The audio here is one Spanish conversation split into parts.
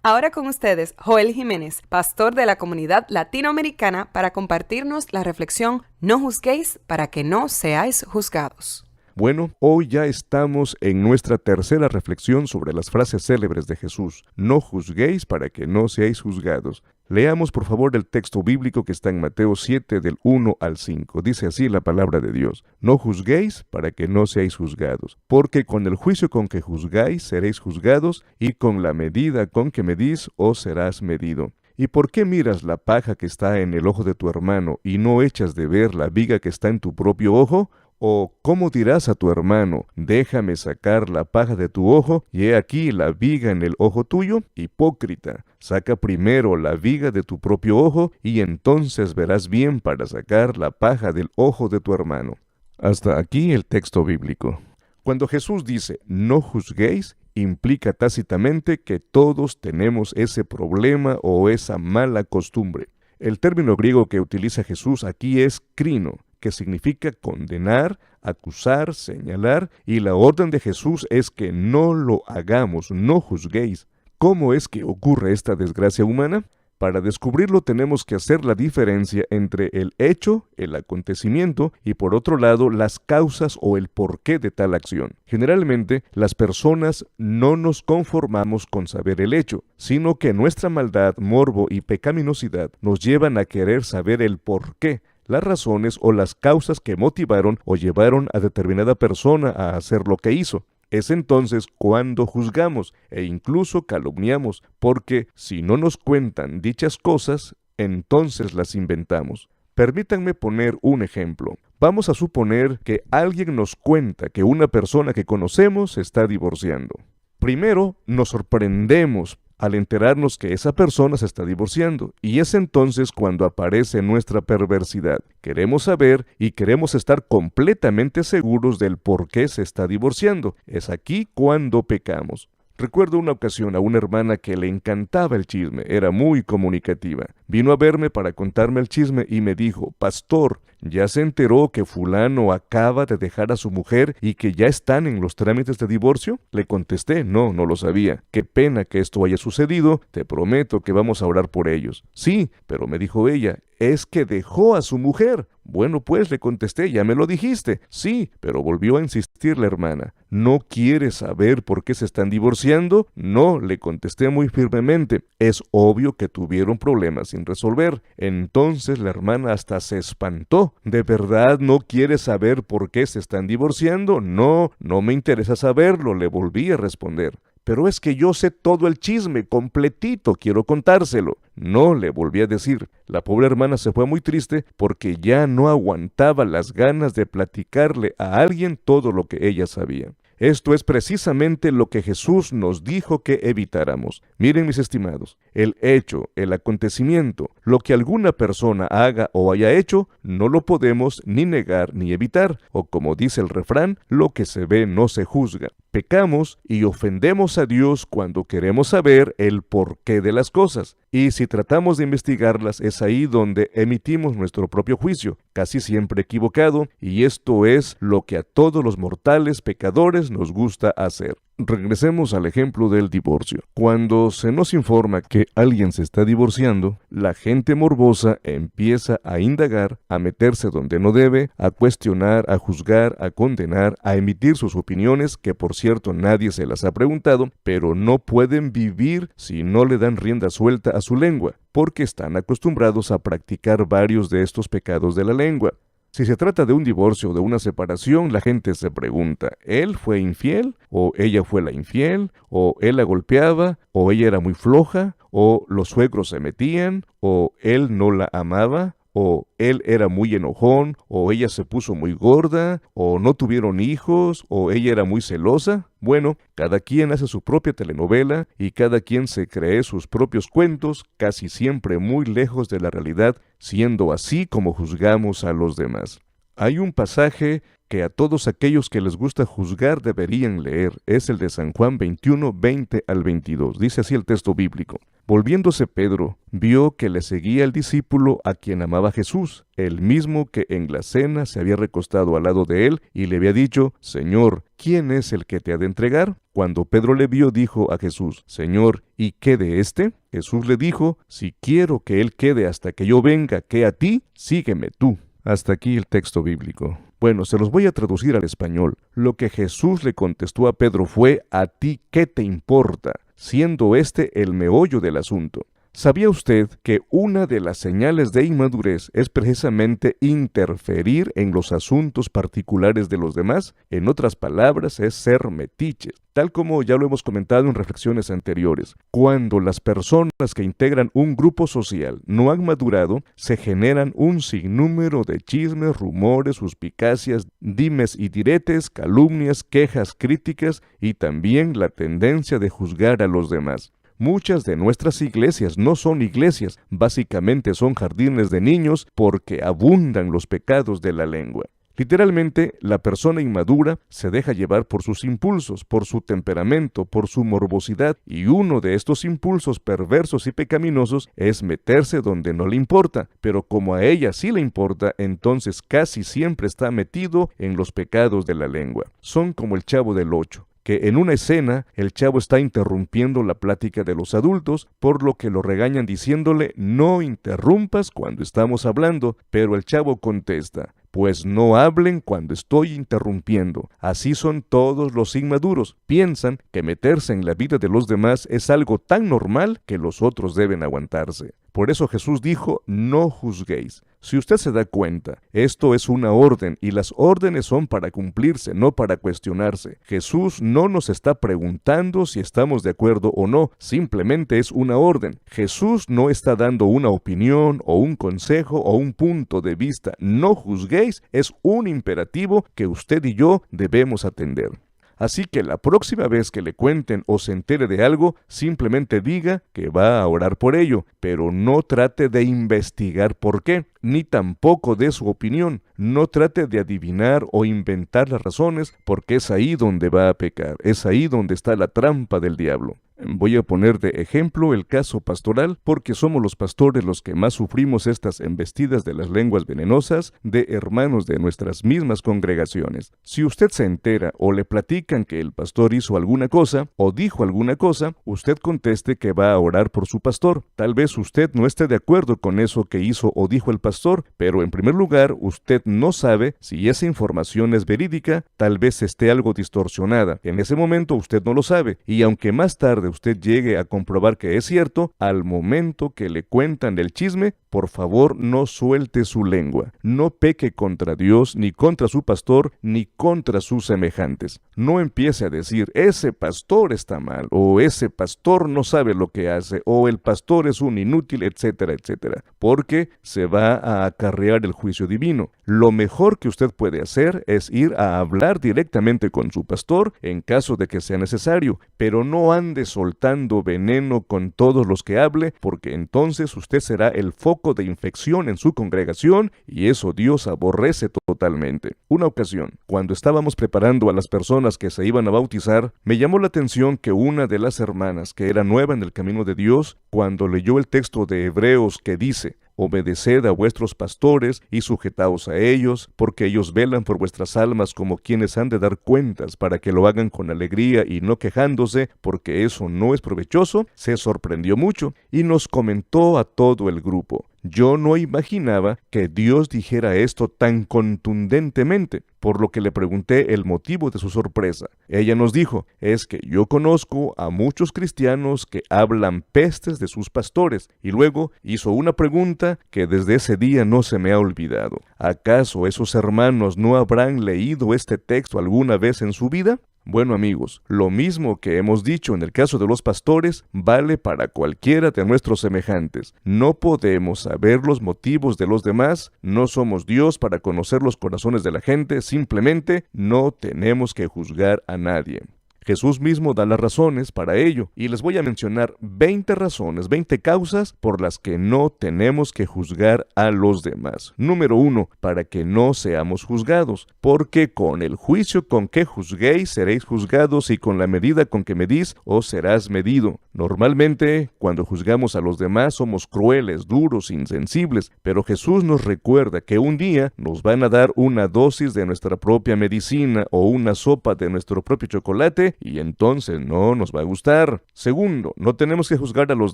Ahora con ustedes, Joel Jiménez, pastor de la comunidad latinoamericana, para compartirnos la reflexión No juzguéis para que no seáis juzgados. Bueno, hoy ya estamos en nuestra tercera reflexión sobre las frases célebres de Jesús. No juzguéis para que no seáis juzgados. Leamos por favor el texto bíblico que está en Mateo 7 del 1 al 5. Dice así la palabra de Dios. No juzguéis para que no seáis juzgados, porque con el juicio con que juzgáis seréis juzgados, y con la medida con que medís os serás medido. ¿Y por qué miras la paja que está en el ojo de tu hermano y no echas de ver la viga que está en tu propio ojo? ¿O cómo dirás a tu hermano, déjame sacar la paja de tu ojo, y he aquí la viga en el ojo tuyo? Hipócrita, saca primero la viga de tu propio ojo, y entonces verás bien para sacar la paja del ojo de tu hermano. Hasta aquí el texto bíblico. Cuando Jesús dice, no juzguéis, implica tácitamente que todos tenemos ese problema o esa mala costumbre. El término griego que utiliza Jesús aquí es krino, que significa condenar, acusar, señalar, y la orden de Jesús es que no lo hagamos, no juzguéis. ¿Cómo es que ocurre esta desgracia humana? Para descubrirlo tenemos que hacer la diferencia entre el hecho, el acontecimiento, y por otro lado las causas o el porqué de tal acción. Generalmente, las personas no nos conformamos con saber el hecho, sino que nuestra maldad, morbo y pecaminosidad nos llevan a querer saber el porqué, las razones o las causas que motivaron o llevaron a determinada persona a hacer lo que hizo. Es entonces cuando juzgamos e incluso calumniamos, porque si no nos cuentan dichas cosas, entonces las inventamos. Permítanme poner un ejemplo. Vamos a suponer que alguien nos cuenta que una persona que conocemos se está divorciando. Primero, nos sorprendemos al enterarnos que esa persona se está divorciando, y es entonces cuando aparece nuestra perversidad. Queremos saber y queremos estar completamente seguros del por qué se está divorciando. Es aquí cuando pecamos. Recuerdo una ocasión a una hermana que le encantaba el chisme, era muy comunicativa. Vino a verme para contarme el chisme y me dijo, pastor, ¿ya se enteró que fulano acaba de dejar a su mujer y que ya están en los trámites de divorcio? Le contesté, no lo sabía. Qué pena que esto haya sucedido, te prometo que vamos a orar por ellos. Sí, pero me dijo ella, es que dejó a su mujer. Bueno, pues le contesté, ya me lo dijiste. Sí, pero volvió a insistir la hermana. ¿No quieres saber por qué se están divorciando? No, le contesté muy firmemente. Es obvio que tuvieron problemas sin resolver. Entonces la hermana hasta se espantó. ¿De verdad no quieres saber por qué se están divorciando? No me interesa saberlo, le volví a responder. Pero es que yo sé todo el chisme, completito, quiero contárselo. No, le volví a decir. La pobre hermana se fue muy triste porque ya no aguantaba las ganas de platicarle a alguien todo lo que ella sabía. Esto es precisamente lo que Jesús nos dijo que evitáramos. Miren, mis estimados, el hecho, el acontecimiento, lo que alguna persona haga o haya hecho, no lo podemos ni negar ni evitar, o como dice el refrán, lo que se ve no se juzga. Pecamos y ofendemos a Dios cuando queremos saber el porqué de las cosas. Y si tratamos de investigarlas, es ahí donde emitimos nuestro propio juicio, casi siempre equivocado, y esto es lo que a todos los mortales pecadores nos gusta hacer. Regresemos al ejemplo del divorcio. Cuando se nos informa que alguien se está divorciando, la gente morbosa empieza a indagar, a meterse donde no debe, a cuestionar, a juzgar, a condenar, a emitir sus opiniones, que por cierto nadie se las ha preguntado, pero no pueden vivir si no le dan rienda suelta a su lengua, porque están acostumbrados a practicar varios de estos pecados de la lengua. Si se trata de un divorcio o de una separación, la gente se pregunta, ¿él fue infiel? ¿O ella fue la infiel? ¿O él la golpeaba? ¿O ella era muy floja? ¿O los suegros se metían? ¿O él no la amaba? ¿O él era muy enojón? ¿O ella se puso muy gorda? ¿O no tuvieron hijos? ¿O ella era muy celosa? Bueno, cada quien hace su propia telenovela y cada quien se cree sus propios cuentos, casi siempre muy lejos de la realidad, siendo así como juzgamos a los demás. Hay un pasaje que a todos aquellos que les gusta juzgar deberían leer. Es el de San Juan 21, 20 al 22. Dice así el texto bíblico. Volviéndose Pedro, vio que le seguía el discípulo a quien amaba Jesús, el mismo que en la cena se había recostado al lado de él y le había dicho, Señor, ¿quién es el que te ha de entregar? Cuando Pedro le vio, dijo a Jesús, Señor, ¿y qué de éste? Jesús le dijo, si quiero que él quede hasta que yo venga, ¿qué a ti? Sígueme tú. Hasta aquí el texto bíblico. Bueno, se los voy a traducir al español. Lo que Jesús le contestó a Pedro fue, ¿a ti qué te importa? Siendo este el meollo del asunto. ¿Sabía usted que una de las señales de inmadurez es precisamente interferir en los asuntos particulares de los demás? En otras palabras, es ser metiches. Tal como ya lo hemos comentado en reflexiones anteriores, cuando las personas que integran un grupo social no han madurado, se generan un sinnúmero de chismes, rumores, suspicacias, dimes y diretes, calumnias, quejas, críticas y también la tendencia de juzgar a los demás. Muchas de nuestras iglesias no son iglesias, básicamente son jardines de niños porque abundan los pecados de la lengua. Literalmente, la persona inmadura se deja llevar por sus impulsos, por su temperamento, por su morbosidad, y uno de estos impulsos perversos y pecaminosos es meterse donde no le importa, pero como a ella sí le importa, entonces casi siempre está metido en los pecados de la lengua. Son como el Chavo del Ocho, que en una escena el chavo está interrumpiendo la plática de los adultos, por lo que lo regañan diciéndole, no interrumpas cuando estamos hablando, pero el chavo contesta, pues no hablen cuando estoy interrumpiendo. Así son todos los inmaduros. Piensan que meterse en la vida de los demás es algo tan normal que los otros deben aguantarse. Por eso Jesús dijo, no juzguéis. Si usted se da cuenta, esto es una orden y las órdenes son para cumplirse, no para cuestionarse. Jesús no nos está preguntando si estamos de acuerdo o no, simplemente es una orden. Jesús no está dando una opinión o un consejo o un punto de vista. No juzguéis es un imperativo que usted y yo debemos atender. Así que la próxima vez que le cuenten o se entere de algo, simplemente diga que va a orar por ello, pero no trate de investigar por qué, ni tampoco de su opinión. No trate de adivinar o inventar las razones, porque es ahí donde va a pecar, es ahí donde está la trampa del diablo. Voy a poner de ejemplo el caso pastoral, porque somos los pastores los que más sufrimos estas embestidas de las lenguas venenosas de hermanos de nuestras mismas congregaciones. Si usted se entera o le platican que el pastor hizo alguna cosa o dijo alguna cosa, usted conteste que va a orar por su pastor. Tal vez usted no esté de acuerdo con eso que hizo o dijo el pastor, pero en primer lugar, usted no sabe si esa información es verídica, tal vez esté algo distorsionada. En ese momento usted no lo sabe, y aunque más tarde usted llegue a comprobar que es cierto, al momento que le cuentan el chisme, por favor no suelte su lengua. No peque contra Dios, ni contra su pastor, ni contra sus semejantes. No empiece a decir, ese pastor está mal, o ese pastor no sabe lo que hace, o el pastor es un inútil, etcétera, etcétera, porque se va a acarrear el juicio divino. Lo mejor que usted puede hacer es ir a hablar directamente con su pastor en caso de que sea necesario, pero no ande soltando veneno con todos los que hable, porque entonces usted será el foco de infección en su congregación y eso Dios aborrece totalmente. Una ocasión, cuando estábamos preparando a las personas que se iban a bautizar, me llamó la atención que una de las hermanas, que era nueva en el camino de Dios, cuando leyó el texto de Hebreos que dice, obedeced a vuestros pastores y sujetaos a ellos, porque ellos velan por vuestras almas como quienes han de dar cuentas, para que lo hagan con alegría y no quejándose, porque eso no es provechoso, se sorprendió mucho y nos comentó a todo el grupo. Yo no imaginaba que Dios dijera esto tan contundentemente, por lo que le pregunté el motivo de su sorpresa. Ella nos dijo, es que yo conozco a muchos cristianos que hablan pestes de sus pastores, y luego hizo una pregunta que desde ese día no se me ha olvidado. ¿Acaso esos hermanos no habrán leído este texto alguna vez en su vida? Bueno amigos, lo mismo que hemos dicho en el caso de los pastores, vale para cualquiera de nuestros semejantes. No podemos saber los motivos de los demás, no somos Dios para conocer los corazones de la gente, simplemente no tenemos que juzgar a nadie. Jesús mismo da las razones para ello, y les voy a mencionar 20 razones, 20 causas por las que no tenemos que juzgar a los demás. Número 1, para que no seamos juzgados, porque con el juicio con que juzguéis seréis juzgados, y con la medida con que medís os serás medido. Normalmente, cuando juzgamos a los demás somos crueles, duros, insensibles, pero Jesús nos recuerda que un día nos van a dar una dosis de nuestra propia medicina o una sopa de nuestro propio chocolate, y entonces no nos va a gustar. Segundo, no tenemos que juzgar a los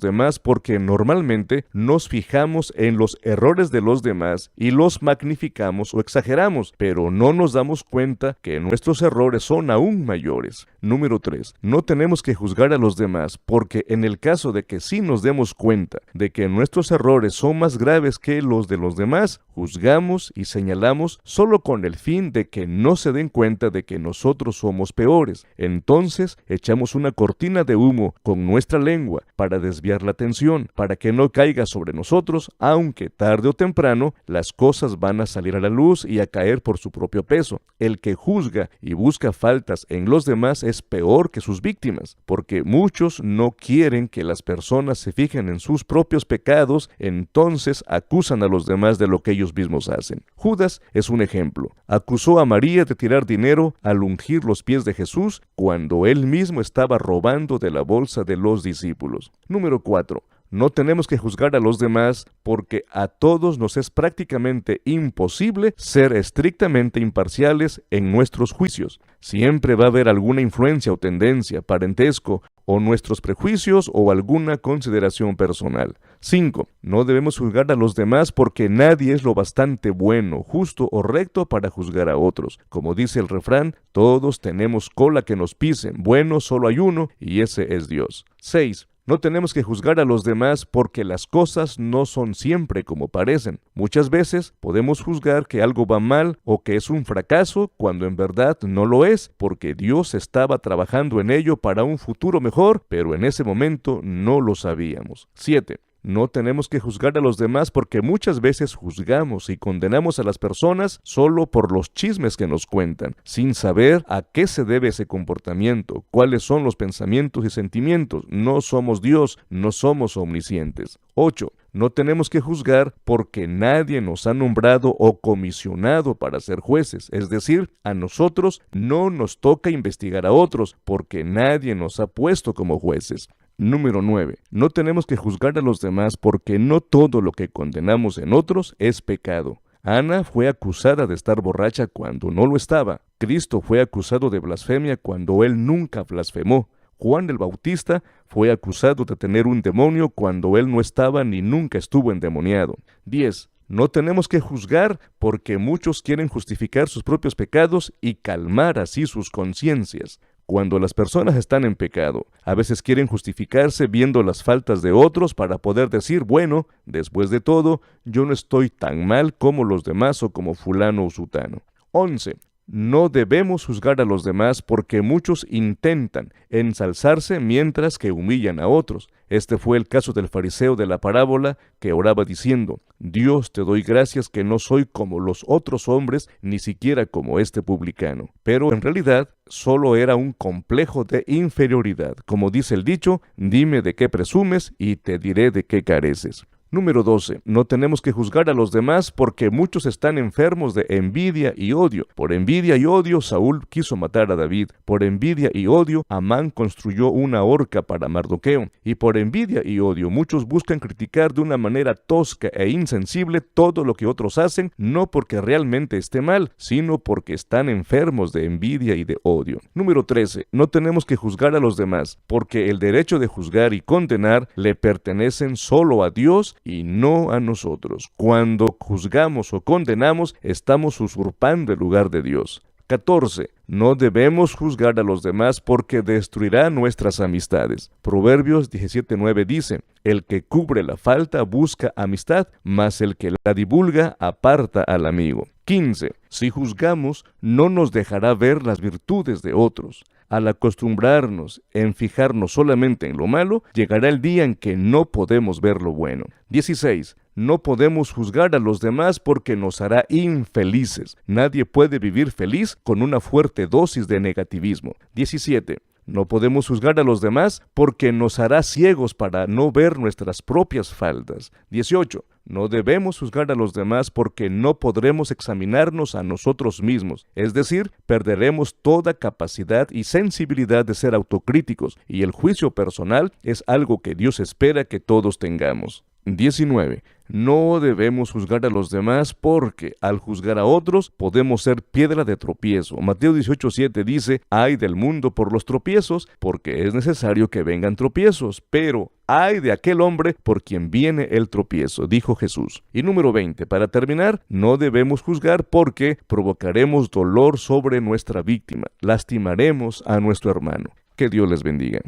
demás porque normalmente nos fijamos en los errores de los demás y los magnificamos o exageramos, pero no nos damos cuenta que nuestros errores son aún mayores. Número 3, no tenemos que juzgar a los demás porque en el caso de que sí nos demos cuenta de que nuestros errores son más graves que los de los demás, juzgamos y señalamos solo con el fin de que no se den cuenta de que nosotros somos peores. Entonces echamos una cortina de humo con nuestra lengua para desviar la atención, para que no caiga sobre nosotros, aunque tarde o temprano las cosas van a salir a la luz y a caer por su propio peso. El que juzga y busca faltas en los demás es peor que sus víctimas, porque muchos no quieren que las personas se fijen en sus propios pecados, entonces acusan a los demás de lo que ellos mismos hacen. Judas es un ejemplo. Acusó a María de tirar dinero al ungir los pies de Jesús cuando él mismo estaba robando de la bolsa de los discípulos. Número 4. No tenemos que juzgar a los demás porque a todos nos es prácticamente imposible ser estrictamente imparciales en nuestros juicios. Siempre va a haber alguna influencia o tendencia, parentesco, o nuestros prejuicios o alguna consideración personal. 5. No debemos juzgar a los demás porque nadie es lo bastante bueno, justo o recto para juzgar a otros. Como dice el refrán, todos tenemos cola que nos pisen, bueno solo hay uno y ese es Dios. 6. No tenemos que juzgar a los demás porque las cosas no son siempre como parecen. Muchas veces podemos juzgar que algo va mal o que es un fracaso cuando en verdad no lo es, porque Dios estaba trabajando en ello para un futuro mejor, pero en ese momento no lo sabíamos. 7. No tenemos que juzgar a los demás porque muchas veces juzgamos y condenamos a las personas solo por los chismes que nos cuentan, sin saber a qué se debe ese comportamiento, cuáles son los pensamientos y sentimientos. No somos Dios, no somos omniscientes. 8. No tenemos que juzgar porque nadie nos ha nombrado o comisionado para ser jueces, es decir, a nosotros no nos toca investigar a otros porque nadie nos ha puesto como jueces. Número 9. No tenemos que juzgar a los demás porque no todo lo que condenamos en otros es pecado. Ana fue acusada de estar borracha cuando no lo estaba. Cristo fue acusado de blasfemia cuando él nunca blasfemó. Juan el Bautista fue acusado de tener un demonio cuando él no estaba ni nunca estuvo endemoniado. 10. No tenemos que juzgar porque muchos quieren justificar sus propios pecados y calmar así sus conciencias. Cuando las personas están en pecado, a veces quieren justificarse viendo las faltas de otros para poder decir, bueno, después de todo, yo no estoy tan mal como los demás o como fulano o sutano. 11. No debemos juzgar a los demás porque muchos intentan ensalzarse mientras que humillan a otros. Este fue el caso del fariseo de la parábola que oraba diciendo, Dios, te doy gracias que no soy como los otros hombres, ni siquiera como este publicano. Pero en realidad solo era un complejo de inferioridad. Como dice el dicho, dime de qué presumes y te diré de qué careces. Número 12. No tenemos que juzgar a los demás porque muchos están enfermos de envidia y odio. Por envidia y odio, Saúl quiso matar a David. Por envidia y odio, Amán construyó una horca para Mardoqueo. Y por envidia y odio, muchos buscan criticar de una manera tosca e insensible todo lo que otros hacen, no porque realmente esté mal, sino porque están enfermos de envidia y de odio. Número 13. No tenemos que juzgar a los demás porque el derecho de juzgar y condenar le pertenecen solo a Dios y no a nosotros. Cuando juzgamos o condenamos, estamos usurpando el lugar de Dios. 14. No debemos juzgar a los demás porque destruirá nuestras amistades. Proverbios 17:9 dice, el que cubre la falta busca amistad, mas el que la divulga aparta al amigo. 15. Si juzgamos, no nos dejará ver las virtudes de otros. Al acostumbrarnos en fijarnos solamente en lo malo, llegará el día en que no podemos ver lo bueno. 16. No podemos juzgar a los demás porque nos hará infelices. Nadie puede vivir feliz con una fuerte dosis de negativismo. 17. No podemos juzgar a los demás porque nos hará ciegos para no ver nuestras propias faltas. 18. No debemos juzgar a los demás porque no podremos examinarnos a nosotros mismos, es decir, perderemos toda capacidad y sensibilidad de ser autocríticos, y el juicio personal es algo que Dios espera que todos tengamos. 19. No debemos juzgar a los demás porque al juzgar a otros podemos ser piedra de tropiezo. Mateo 18:7 dice: ay del mundo por los tropiezos, porque es necesario que vengan tropiezos, pero ay de aquel hombre por quien viene el tropiezo, dijo Jesús. Y número 20, para terminar, no debemos juzgar porque provocaremos dolor sobre nuestra víctima, lastimaremos a nuestro hermano. Que Dios les bendiga.